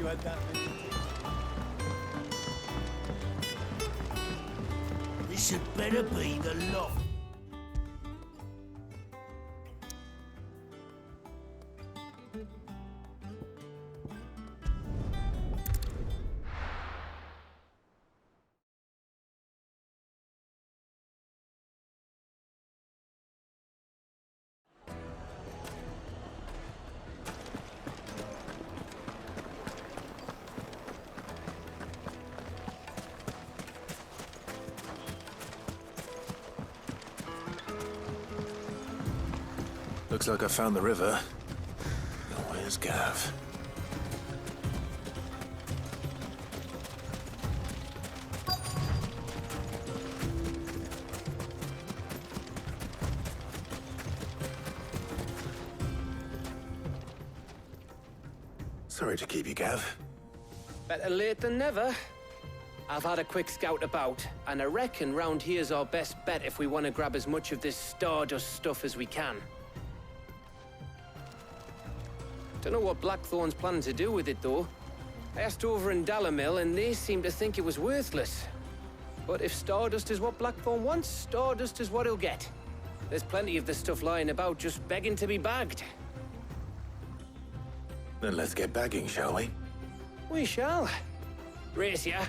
had that many. This had better be the lot. Looks like I found the river. Now where's Gav? Sorry to keep you, Gav. Better late than never. I've had a quick scout about, and I reckon round here's our best bet if we want to grab as much of this Stardust stuff as we can. Don't know what Blackthorn's planning to do with it, though. I asked over in Dalamil, and they seem to think it was worthless. But if Stardust is what Blackthorn wants, Stardust is what he'll get. There's plenty of this stuff lying about, just begging to be bagged. Then let's get bagging, shall we? We shall. Race ya.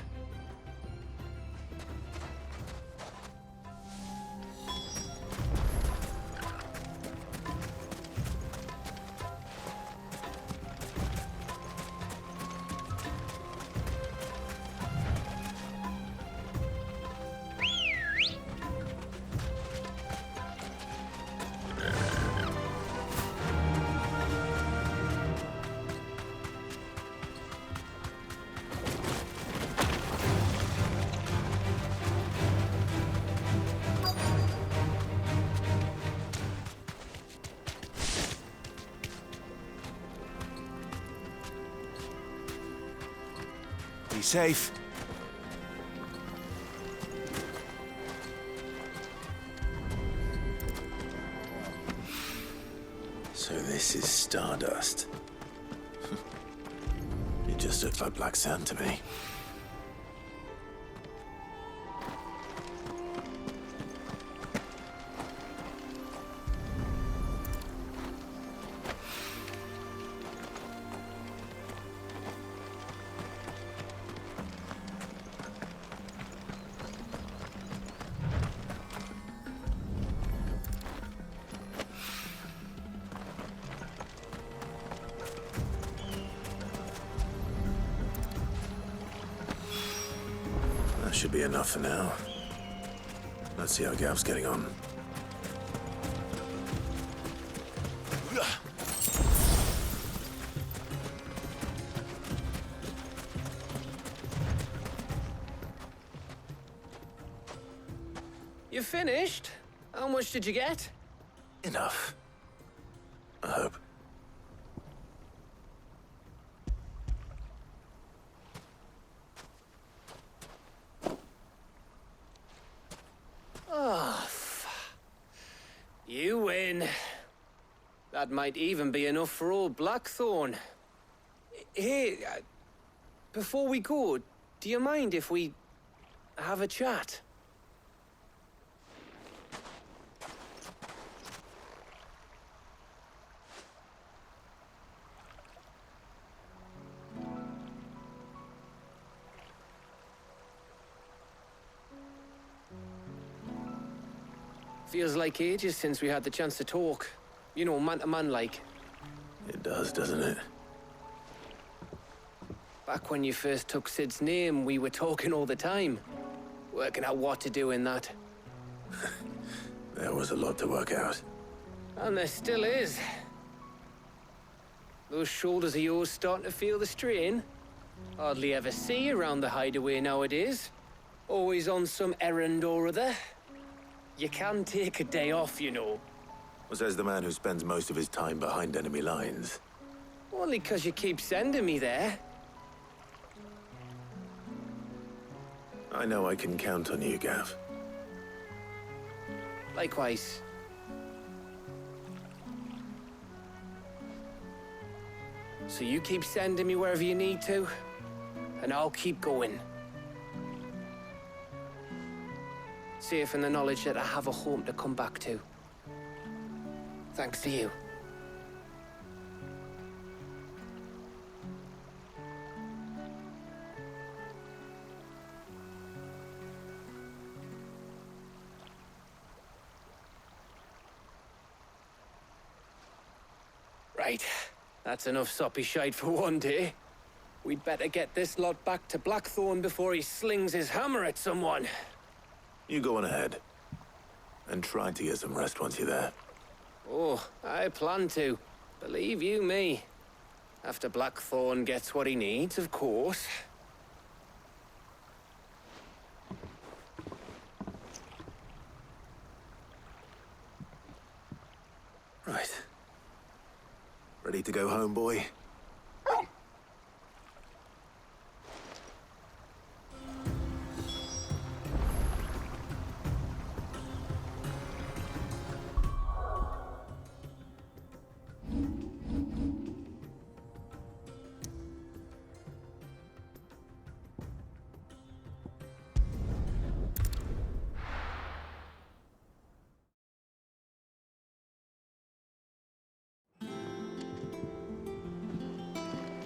Be safe. So this is Stardust. It just looks like black sand to me. That should be enough for now. Let's see how Gav's getting on. You finished? How much did you get? Enough. I hope. Oh, you win. That might even be enough for old Blackthorn. Hey, before we go, do you mind if we have a chat? Feels like ages since we had the chance to talk. You know, man to man like. It does, doesn't it? Back when you first took Sid's name, we were talking all the time. Working out what to do in that. There was a lot to work out. And there still is. Those shoulders of yours starting to feel the strain. Hardly ever see you around the hideaway nowadays. Always on some errand or other. You can take a day off, you know. Says the man who spends most of his time behind enemy lines. Only 'cause you keep sending me there. I know I can count on you, Gav. Likewise. So you keep sending me wherever you need to, and I'll keep going. Safe in the knowledge that I have a home to come back to. Thanks to you. Right. That's enough soppy shite for one day. We'd better get this lot back to Blackthorn before he slings his hammer at someone. You go on ahead. And try to get some rest once you're there. Oh, I plan to. Believe you me. After Blackthorn gets what he needs, of course. Right. Ready to go home, boy?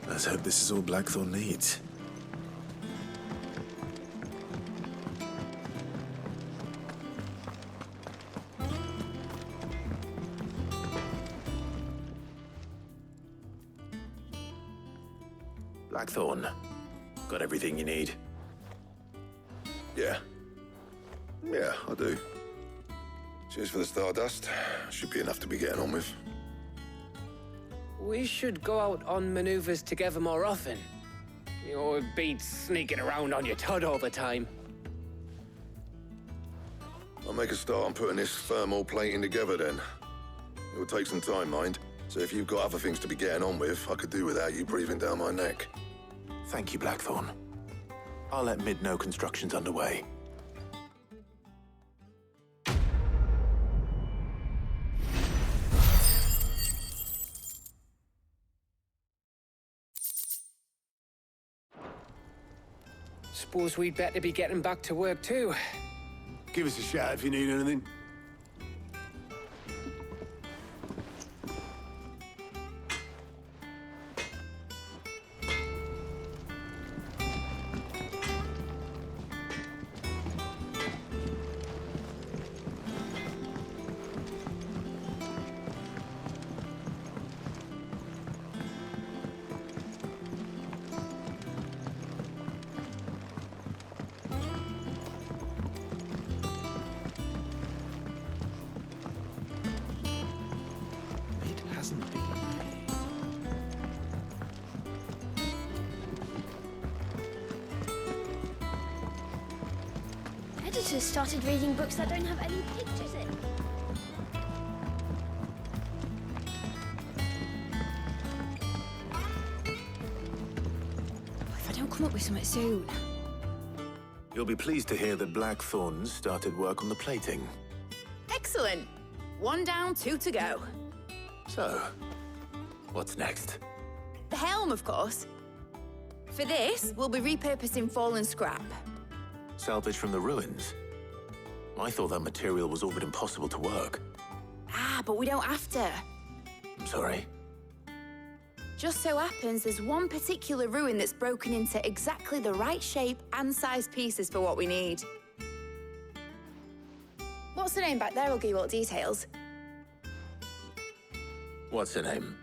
Let's hope this is all Blackthorn needs. Blackthorn, got everything you need? Yeah. Yeah, I do. Cheers for the Stardust. Should be enough to be getting on with. We should go out on maneuvers together more often. You know, it beats sneaking around on your Todd all the time. I'll make a start on putting this thermal plating together then. It will take some time, mind. So if you've got other things to be getting on with, I could do without you breathing down my neck. Thank you, Blackthorn. I'll let Mid know construction's underway. Suppose we'd better be getting back to work too. Give us a shout if you need anything. Editors started reading books that don't have any pictures in. If I don't come up with something soon. You'll be pleased to hear that Blackthorn started work on the plating. Excellent. 1 down, 2 to go. So, what's next? The helm, of course. For this, we'll be repurposing fallen scrap. Salvage from the ruins? I thought that material was all but impossible to work. Ah, but we don't have to. I'm sorry. Just so happens there's one particular ruin that's broken into exactly the right shape and size pieces for what we need. What's the name back there? I'll give you all the details. What's her name?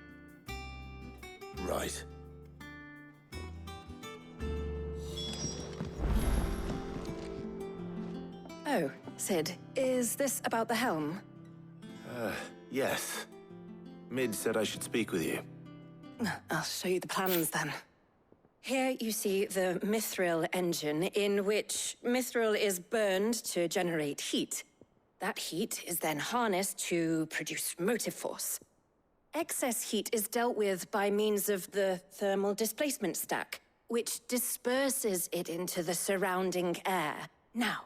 Right. Oh, Sid, is this about the helm? Yes. Mid said I should speak with you. I'll show you the plans then. Here you see the mithril engine, in which mithril is burned to generate heat. That heat is then harnessed to produce motive force. Excess heat is dealt with by means of the thermal displacement stack, which disperses it into the surrounding air. Now,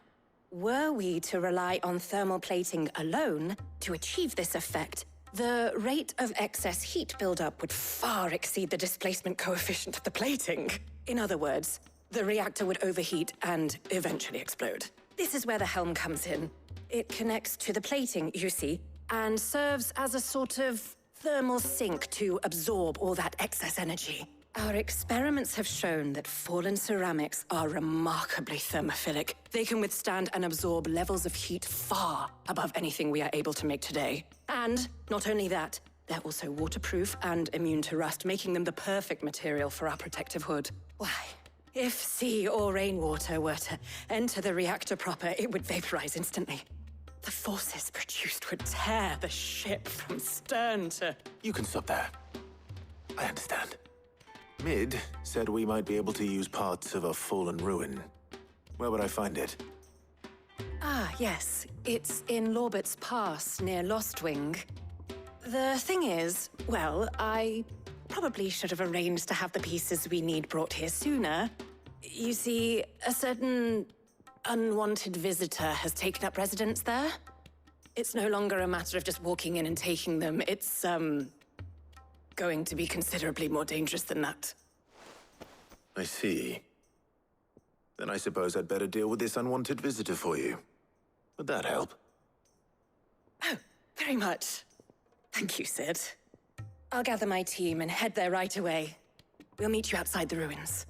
were we to rely on thermal plating alone to achieve this effect, the rate of excess heat buildup would far exceed the displacement coefficient of the plating. In other words, the reactor would overheat and eventually explode. This is where the helm comes in. It connects to the plating, you see, and serves as a sort of thermal sink to absorb all that excess energy. Our experiments have shown that fallen ceramics are remarkably thermophilic. They can withstand and absorb levels of heat far above anything we are able to make today. And not only that, they're also waterproof and immune to rust, making them the perfect material for our protective hood. Why? If sea or rainwater were to enter the reactor proper, it would vaporize instantly. The forces produced would tear the ship from stern to... You can stop there. I understand. Mid said we might be able to use parts of a fallen ruin. Where would I find it? Ah, yes. It's in Lorbert's Pass, near Lostwing. The thing is, well, I probably should have arranged to have the pieces we need brought here sooner. You see, a certain unwanted visitor has taken up residence there. It's no longer a matter of just walking in and taking them. It's, going to be considerably more dangerous than that. I see. Then I suppose I'd better deal with this unwanted visitor for you. Would that help? Oh, very much. Thank you, Sid. I'll gather my team and head there right away. We'll meet you outside the ruins.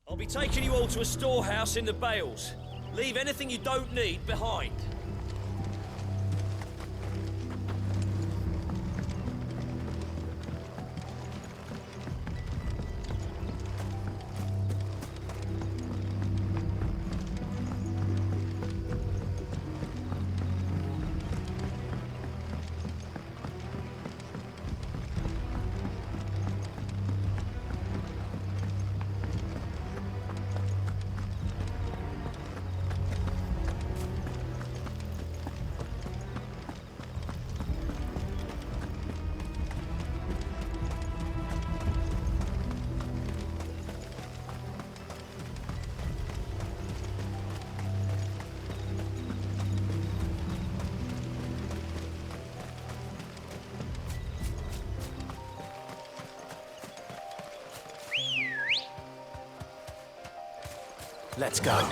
I'll be taking you all to a storehouse in the Bales. Leave anything you don't need behind. Let's go.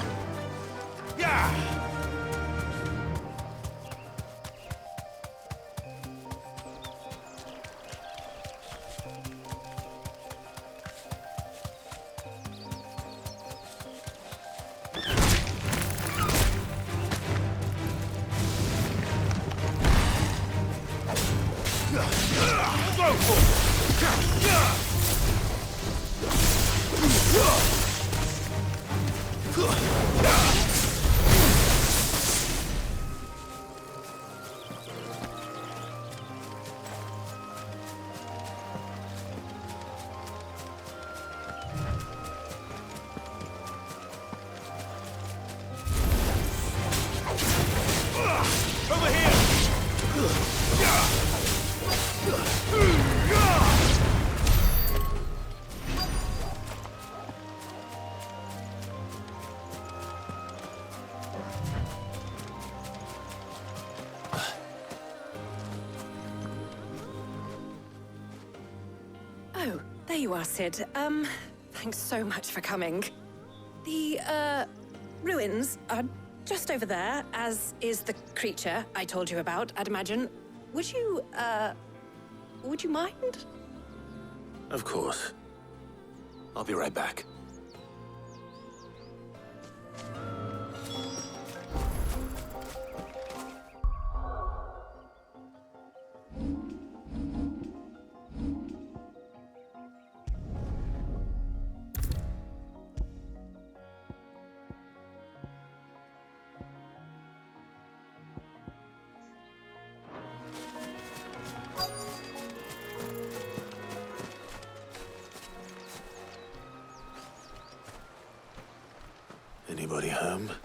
Oh, there you are, Sid. Thanks so much for coming. The, ruins are just over there, as is the creature I told you about, I'd imagine. Would you mind? Of course. I'll be right back. welcome.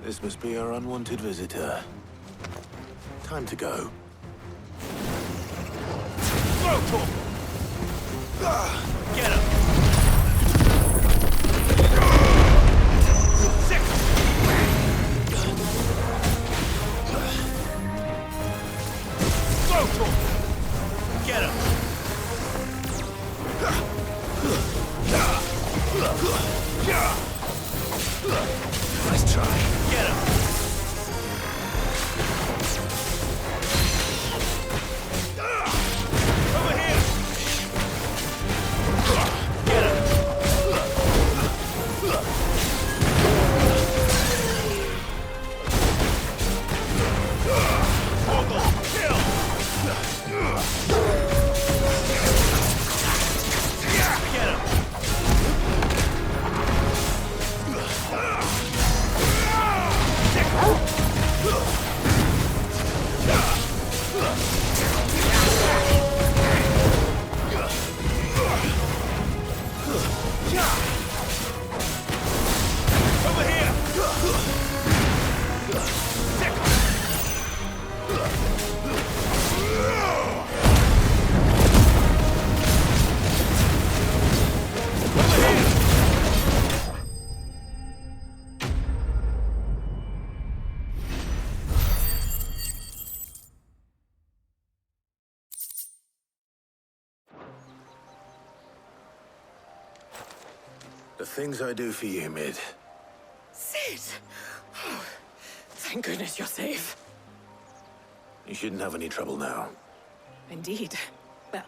This must be our unwanted visitor. Time to go. Get him! Get him! Nice try. Get him! Over here! Get him! Kill! Get him! Over here! The things I do for you, Mid. Sid! Oh, thank goodness you're safe. You shouldn't have any trouble now. Indeed. Well,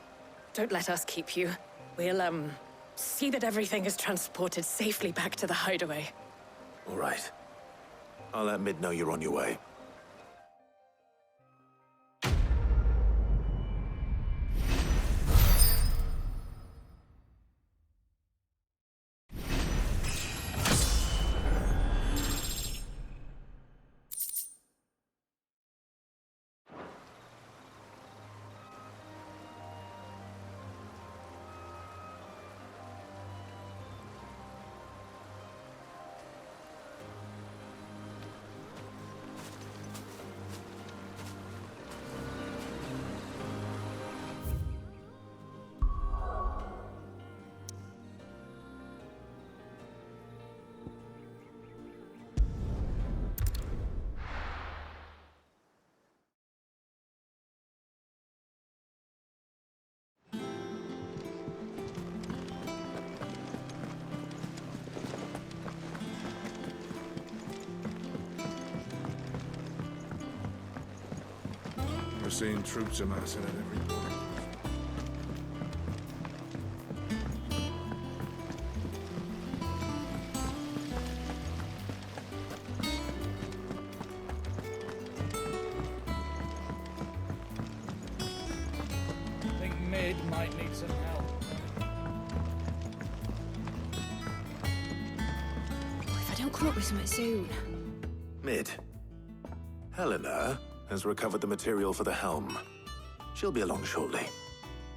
don't let us keep you. We'll, see that everything is transported safely back to the hideaway. All right. I'll let Mid know you're on your way. We're seeing troops amassing at every point. I think Mid might need some help. If I don't come up with something soon. Mid. Helena has recovered the material for the helm. She'll be along shortly.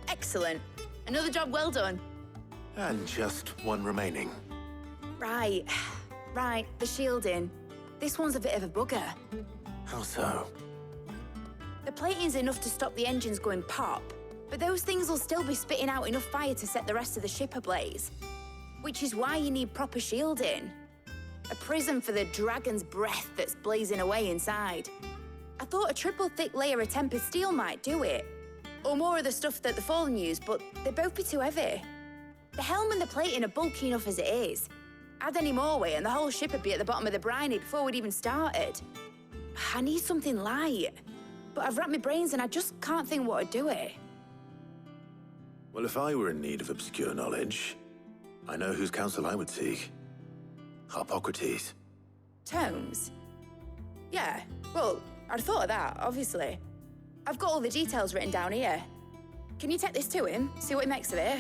Excellent. Another job well done. And just one remaining. Right. Right, the shielding. This one's a bit of a bugger. How so? The plating's enough to stop the engines going pop, but those things will still be spitting out enough fire to set the rest of the ship ablaze. Which is why you need proper shielding. A prison for the dragon's breath that's blazing away inside. I thought a triple thick layer of tempered steel might do it. Or more of the stuff that the Fallen use, but they'd both be too heavy. The helm and the plating are bulky enough as it is. Add any more weight and the whole ship would be at the bottom of the briny before we'd even started. I need something light. But I've racked my brains and I just can't think what would do it. Well, if I were in need of obscure knowledge, I know whose counsel I would seek. Harpocrates. Tomes? Yeah, well, I'd thought of that, obviously. I've got all the details written down here. Can you take this to him, see what he makes of it?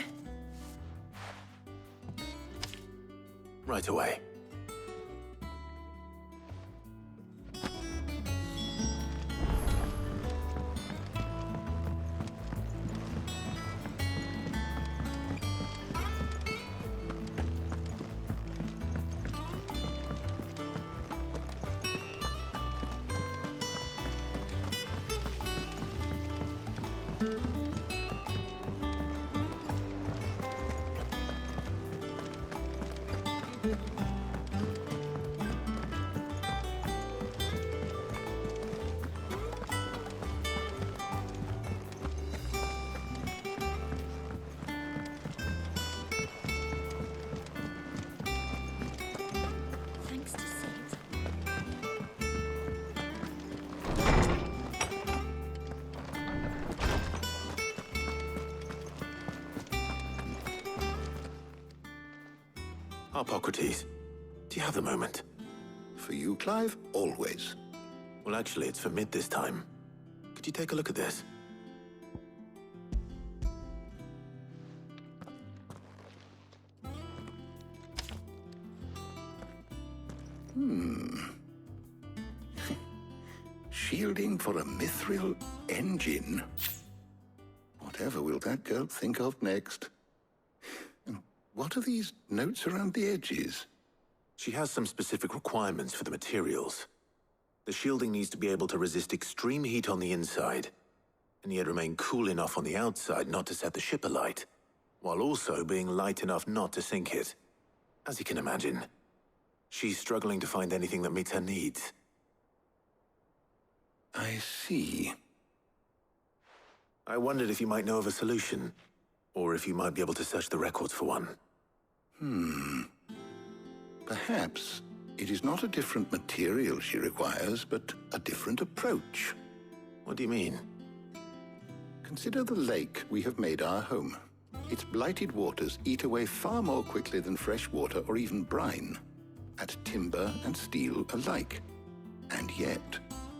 Right away. Harpocrates, do you have a moment? For you, Clive, always. Well, actually, it's for Mid this time. Could you take a look at this? Shielding for a mithril engine? Whatever will that girl think of next? And what are these notes around the edges? She has some specific requirements for the materials. The shielding needs to be able to resist extreme heat on the inside, and yet remain cool enough on the outside not to set the ship alight, while also being light enough not to sink it. As you can imagine, she's struggling to find anything that meets her needs. I see. I wondered if you might know of a solution, or if you might be able to search the records for one. Perhaps it is not a different material she requires, but a different approach. What do you mean? Consider the lake we have made our home. Its blighted waters eat away far more quickly than fresh water or even brine, at timber and steel alike. And yet,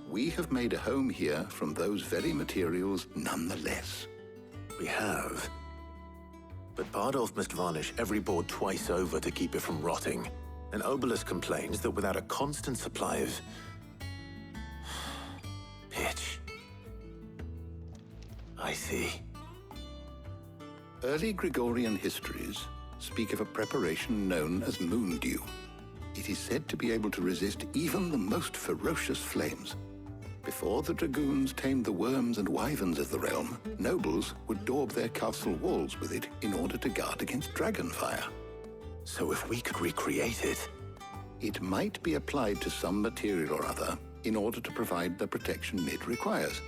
we have made a home here from those very materials nonetheless. We have. But Bardolph must varnish every board twice over to keep it from rotting. And Obelus complains that without a constant supply of pitch. I see. Early Gregorian histories speak of a preparation known as moon dew. It is said to be able to resist even the most ferocious flames. Before the dragoons tamed the worms and wyverns of the realm, nobles would daub their castle walls with it in order to guard against dragon fire. So if we could recreate it... It might be applied to some material or other in order to provide the protection Mid requires.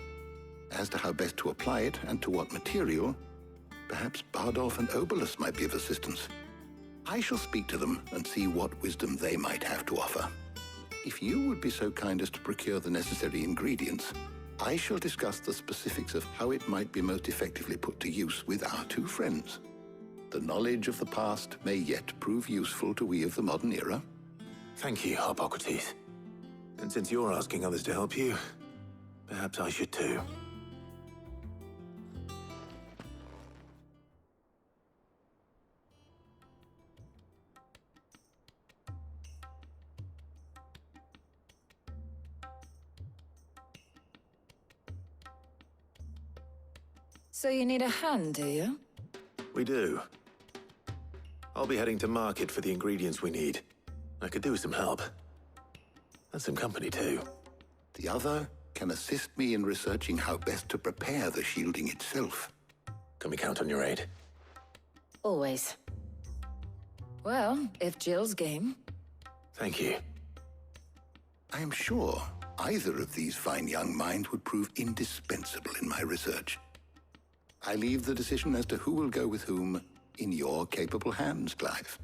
As to how best to apply it and to what material, perhaps Bardolph and Obelus might be of assistance. I shall speak to them and see what wisdom they might have to offer. If you would be so kind as to procure the necessary ingredients, I shall discuss the specifics of how it might be most effectively put to use with our two friends. The knowledge of the past may yet prove useful to we of the modern era. Thank you, Harpocrates. And since you're asking others to help you, perhaps I should too. So you need a hand, do you? We do. I'll be heading to market for the ingredients we need. I could do with some help. And some company, too. The other can assist me in researching how best to prepare the shielding itself. Can we count on your aid? Always. Well, if Jill's game. Thank you. I am sure either of these fine young minds would prove indispensable in my research. I leave the decision as to who will go with whom in your capable hands, Clive.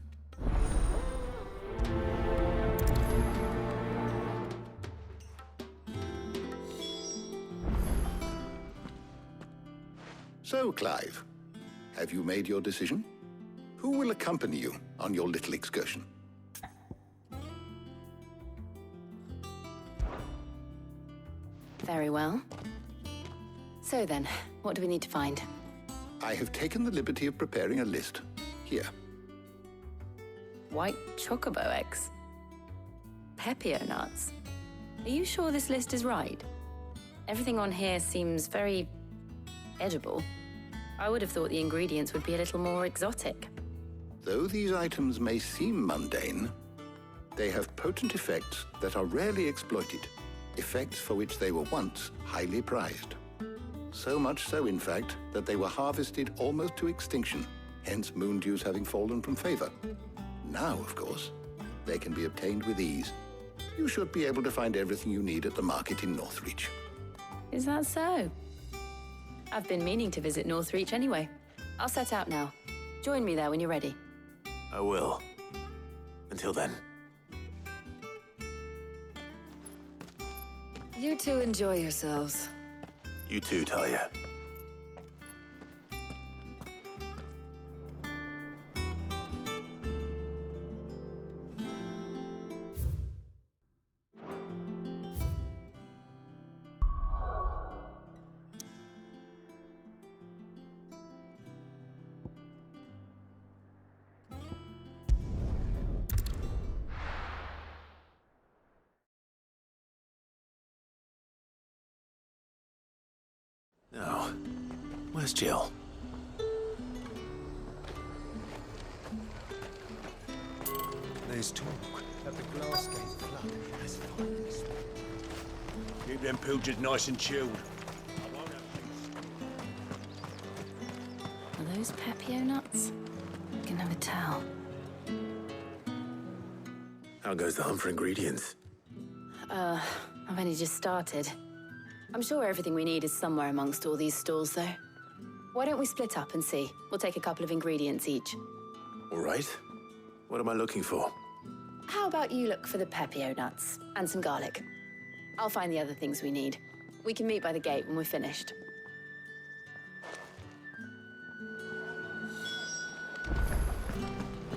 So, Clive, have you made your decision? Who will accompany you on your little excursion? Very well. So then, what do we need to find? I have taken the liberty of preparing a list. Here. White chocobo eggs. Pepio nuts. Are you sure this list is right? Everything on here seems very edible. I would have thought the ingredients would be a little more exotic. Though these items may seem mundane, they have potent effects that are rarely exploited, effects for which they were once highly prized. So much so, in fact, that they were harvested almost to extinction, hence moon dews having fallen from favor. Now, of course, they can be obtained with ease. You should be able to find everything you need at the market in Northreach. Is that so? I've been meaning to visit Northreach anyway. I'll set out now. Join me there when you're ready. I will. Until then. You two enjoy yourselves. You too, Talia. Where's Jill? There's talk that the glass gate flood has finally split. Keep them pilgers nice and chilled. I won't have peace. Are those Pepio nuts? I can never tell. How goes the hunt for ingredients? I've only just started. I'm sure everything we need is somewhere amongst all these stalls, though. Why don't we split up and see? We'll take a couple of ingredients each. All right. What am I looking for? How about you look for the Pepio nuts and some garlic? I'll find the other things we need. We can meet by the gate when we're finished.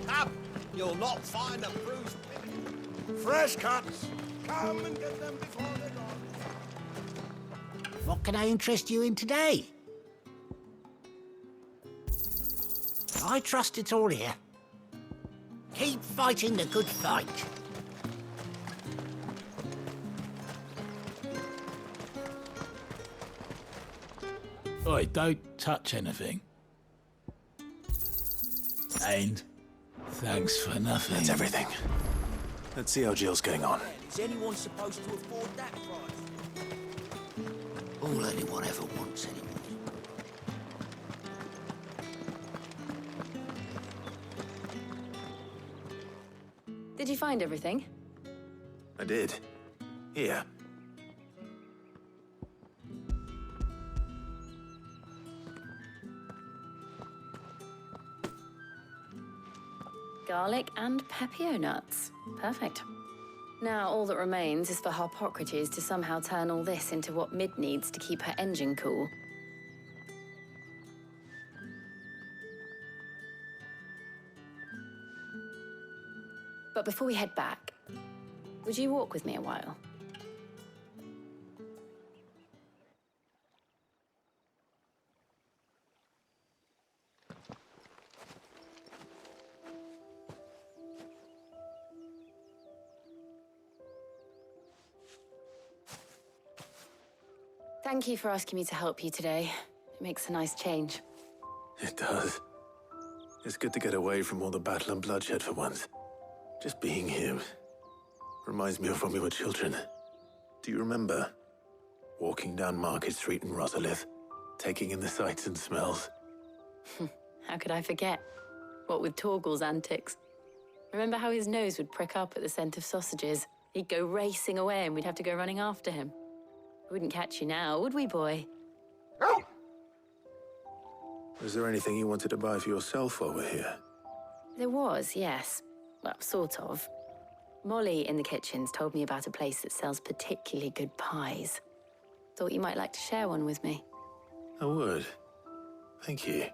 Up! You'll not find a bruised pig. Fresh cuts! Come and get them before they're gone. What can I interest you in today? I trust it's all here. Keep fighting the good fight. Oi, don't touch anything. And thanks for nothing. That's everything. Let's see how Jill's getting on. Is anyone supposed to afford that price? All anyone ever wants, anyway. Did you find everything? I did. Here. Garlic and Pepio nuts. Perfect. Now, all that remains is for Harpocrates to somehow turn all this into what Mid needs to keep her engine cool. But before we head back, would you walk with me a while? Thank you for asking me to help you today. It makes a nice change. It does. It's good to get away from all the battle and bloodshed for once. Just being here reminds me of when we were children. Do you remember? Walking down Market Street in Rosalith, taking in the sights and smells. How could I forget? What with Torgal's antics. Remember how his nose would prick up at the scent of sausages? He'd go racing away and we'd have to go running after him. We wouldn't catch you now, would we, boy? Was there anything you wanted to buy for yourself while we're here? There was, yes. Well, sort of. Molly in the kitchens told me about a place that sells particularly good pies. Thought you might like to share one with me. I would. Thank you.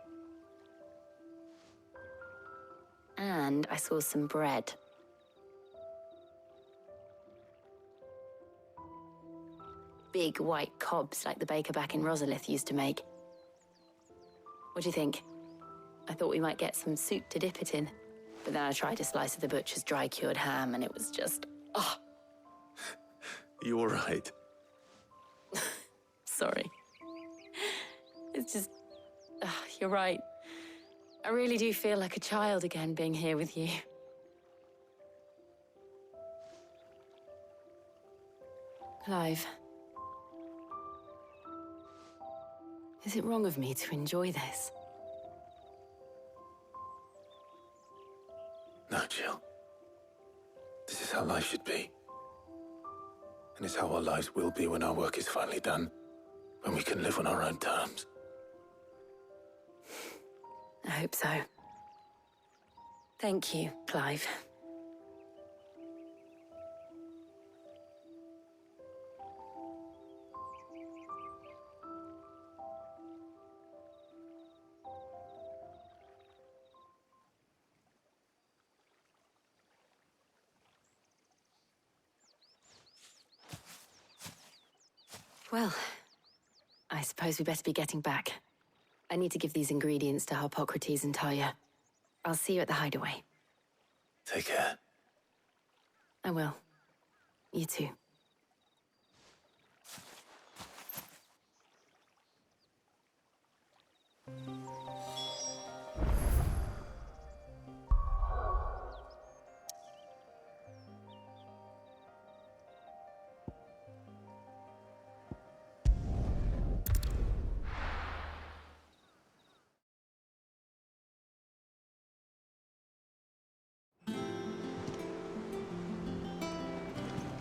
And I saw some bread. Big white cobs like the baker back in Rosalith used to make. What do you think? I thought we might get some soup to dip it in. But then I tried a slice of the butcher's dry-cured ham and it was just... oh. You all right? Sorry. It's just... you're right. I really do feel like a child again being here with you. Clive. Is it wrong of me to enjoy this? No, Jill. This is how life should be. And it's how our lives will be when our work is finally done. When we can live on our own terms. I hope so. Thank you, Clive. Well, I suppose we better be getting back. I need to give these ingredients to Harpocrates and Talia. I'll see you at the hideaway. Take care. I will. You too.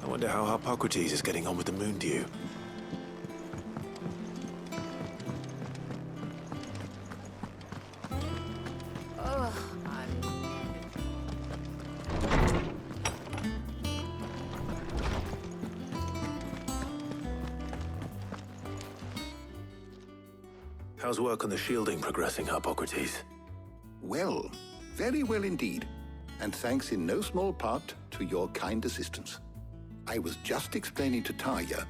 I wonder how Hippocrates is getting on with the moon dew. How's work on the shielding progressing, Hippocrates? Well, very well indeed. And thanks in no small part to your kind assistance. I was just explaining to Tarja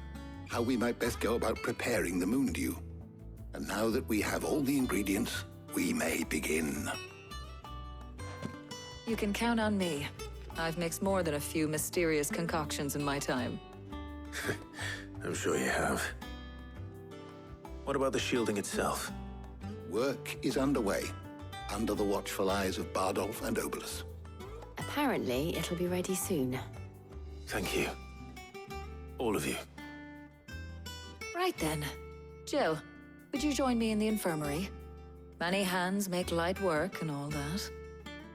how we might best go about preparing the moon dew. And now that we have all the ingredients, we may begin. You can count on me. I've mixed more than a few mysterious concoctions in my time. I'm sure you have. What about the shielding itself? Work is underway, under the watchful eyes of Bardolph and Obolus. Apparently, it'll be ready soon. Thank you. All of you. Right then. Jill, would you join me in the infirmary? Many hands make light work and all that.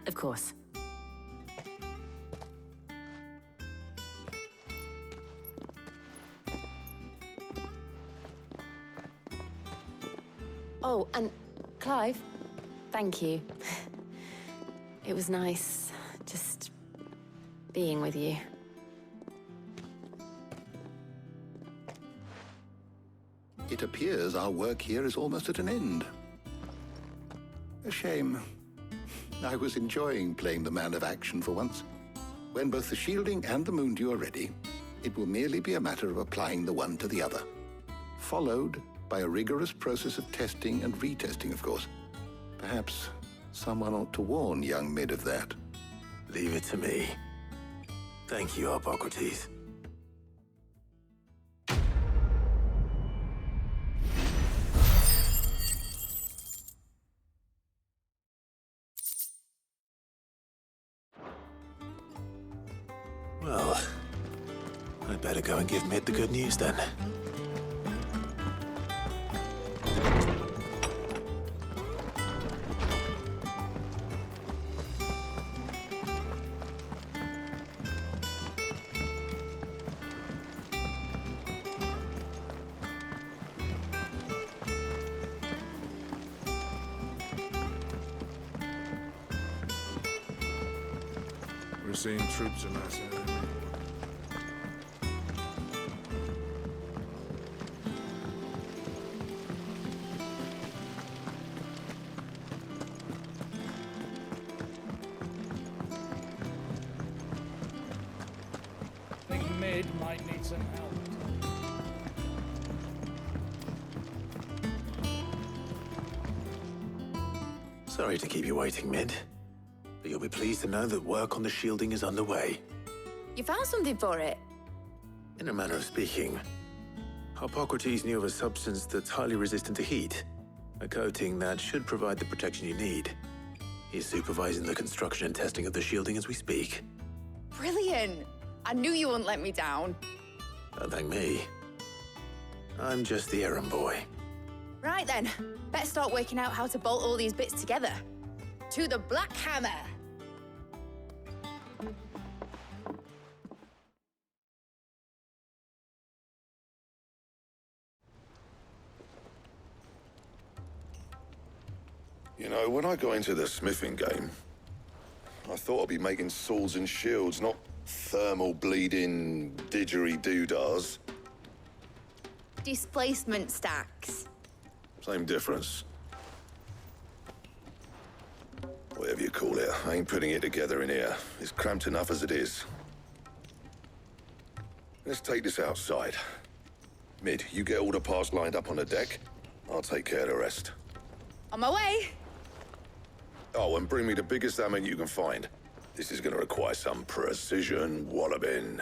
Of course. Oh, and Clive, thank you. It was nice just being with you. It appears our work here is almost at an end. A shame. I was enjoying playing the man of action for once. When both the shielding and the moon dew are ready, it will merely be a matter of applying the one to the other, followed by a rigorous process of testing and retesting, of course. Perhaps someone ought to warn young Mid of that. Leave it to me. Thank you, Hippocrates. Well, I'd better go and give Mid the good news then. We're seeing troops amassing at every point. I think Mid might need some help. Sorry to keep you waiting, Mid. But you'll be pleased to know that work on the shielding is underway. You found something for it? In a manner of speaking, Hippocrates knew of a substance that's highly resistant to heat, a coating that should provide the protection you need. He's supervising the construction and testing of the shielding as we speak. Brilliant! I knew you wouldn't let me down. Don't thank me. I'm just the errand boy. Right then, better start working out how to bolt all these bits together. To the Black Hammer! You know, when I got into the smithing game, I thought I'd be making swords and shields, not thermal bleeding didgeridoo-dahs. Displacement stacks. Same difference. Whatever you call it, I ain't putting it together in here. It's cramped enough as it is. Let's take this outside. Mid, you get all the parts lined up on the deck. I'll take care of the rest. On my way! Oh, and bring me the biggest hammer you can find. This is gonna require some precision walloping.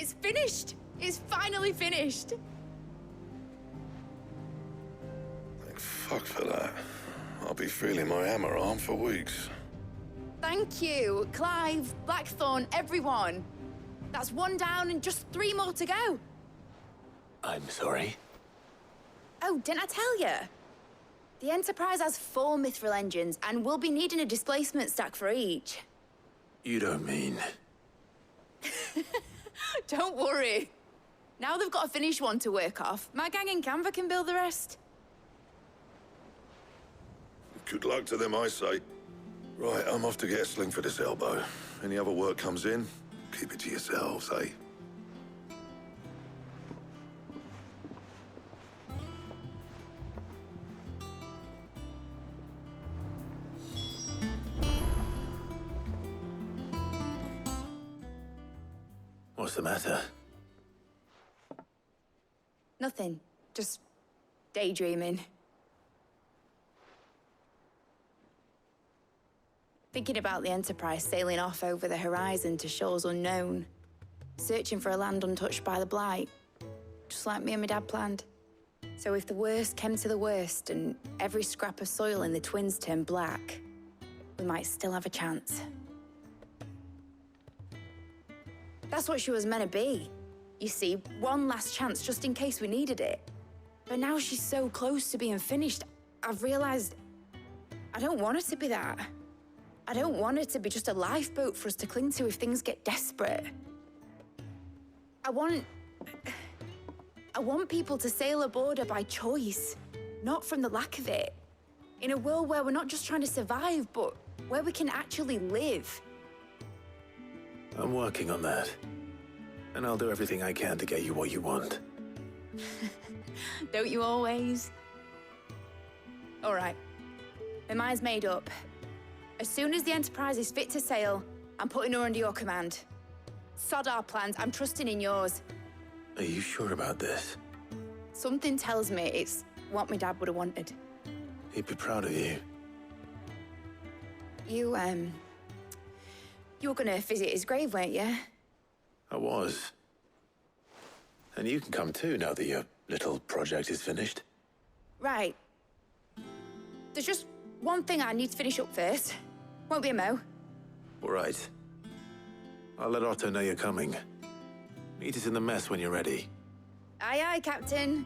It's finished! It's finally finished! Thank fuck for that. I'll be feeling my hammer arm for weeks. Thank you, Clive, Blackthorn, everyone. That's 1 down and just 3 more to go. I'm sorry. Oh, didn't I tell you? The Enterprise has 4 mithril engines, and we'll be needing a displacement stack for each. You don't mean... Don't worry. Now they've got a finished one to work off, my gang in Canva can build the rest. Good luck to them, I say. Right, I'm off to get a sling for this elbow. Any other work comes in, keep it to yourselves, eh? What's the matter? Nothing. Just daydreaming. Thinking about the Enterprise sailing off over the horizon to shores unknown, searching for a land untouched by the Blight, just like me and my dad planned. So if the worst came to the worst and every scrap of soil in the Twins turned black, we might still have a chance. That's what she was meant to be. You see, one last chance just in case we needed it. But now she's so close to being finished, I've realized I don't want her to be that. I don't want it to be just a lifeboat for us to cling to if things get desperate. I want people to sail aboard her by choice, not from the lack of it. In a world where we're not just trying to survive, but where we can actually live. I'm working on that. And I'll do everything I can to get you what you want. Don't you always? All right. My mind's made up. As soon as the Enterprise is fit to sail, I'm putting her under your command. Sod our plans, I'm trusting in yours. Are you sure about this? Something tells me it's what my dad would have wanted. He'd be proud of you. You were gonna visit his grave, weren't you? I was. And you can come too now that your little project is finished. Right. There's just one thing I need to finish up first. Won't be a mo. All right. I'll let Otto know you're coming. Meet us in the mess when you're ready. Aye, aye, Captain.